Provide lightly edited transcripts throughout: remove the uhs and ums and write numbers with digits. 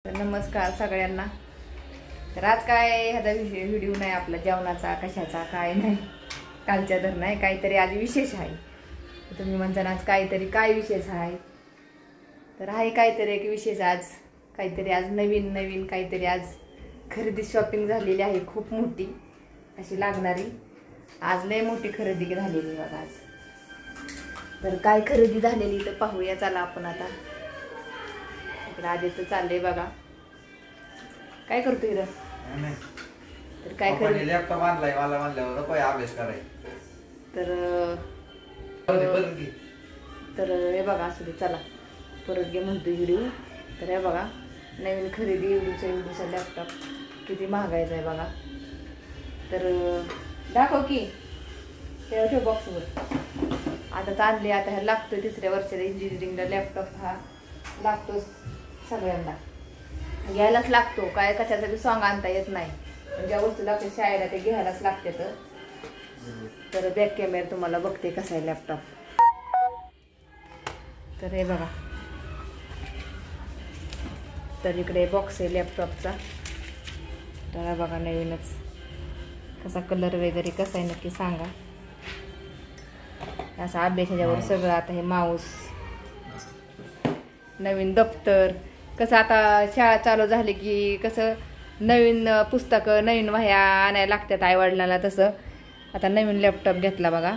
तर नमस्कार सगळ्यांना। तर आज काय ह्याचा व्हिडिओ नाही आपला जेवणाचा कशाचा काय नाही, कालच्या धर नाही, काहीतरी आज विशेष आहे। तुम्ही म्हणता आज काहीतरी काय विशेष आहे, तर आहे काहीतरी एक विशेष आज, काहीतरी आज नवीन काहीतरी आज खरेदी शॉपिंग झालेली आहे, खूप मोठी अशी लागणारी। आज लय मोठी खरेदी झालेली बघा आज। तर काय खरेदी झालेली तर पाहूया, चला आपण आता। आधी तर चाललंय बघा, काय करतोय रे? तर काय खरेदी लॅपटॉप आणलाय मला म्हणल्यावर काय अभ्यास कराय। तर हे बघा असू दे, चला परत घे म्हणतोय व्हिडिओ। तर हे बघा नवीन खरेदी, एवढीचा लॅपटॉप किती महागायचा आहे बघा। तर दाखव की ठेव बॉक्सवर। आता चालले, आता ह्या लागतोय तिसऱ्या वर्षाला इंजिनिअरिंगला लॅपटॉप, हा लागतोच सगळ्यांना, घ्यायलाच लागतो। काय कशाचं बी सॉंग आणता येत नाही, ज्या वस्तू लागते शाळेला ते घ्यायलाच लागते। तर बॅक कॅमेरा तुम्हाला बघते कसा आहे लॅपटॉप। तर हे बघा, तर इकडे बॉक्स आहे लॅपटॉपचा। तर बघा नवीनच, कसा कलर वगैरे कसा आहे नक्की सांगा। असा अभ्यासाच्यावर सगळं, आता हे माऊस, नवीन दप्तर, कसं आता शाळा चालू झाली की कसं नवीन पुस्तकं नवीन वह्या आणायला लागतात आईवडिलांना, तसं आता नवीन लॅपटॉप घेतला बघा।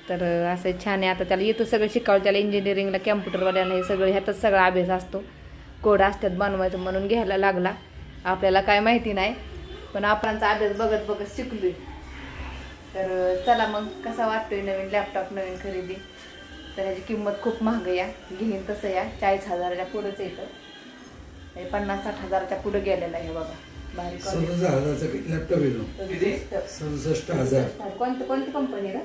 तर असं छान आहे, आता त्याला येतं सगळं शिकावं, त्याला इंजिनिअरिंगला कॅम्प्युटरवाल्याला हे सगळं ह्यातच सगळा अभ्यास असतो, कोड असतात बनवायचं म्हणून घ्यायला लागला। आपल्याला काय माहिती नाही, पण आपणचा अभ्यास बघत बघत शिकलोय। तर चला मग, कसा वाटतोय नवीन लॅपटॉप, नवीन खरेदी। तर ह्याची किंमत खूप महाग या, घेईन तसं या 40,000च्या पुढेच येतं, 50-60 हजाराच्या पुढे गेलेलं आहे बघा। भारी 67,000चा लॅपटॉप येतो, 67,000। कोणती कंपनी का?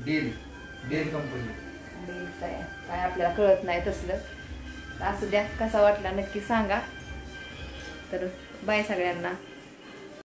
Dell company. काय आपल्याला कळत नाही तसलं। असू द्या, कसा वाटला नक्की सांगा। तर बाय सगळ्यांना।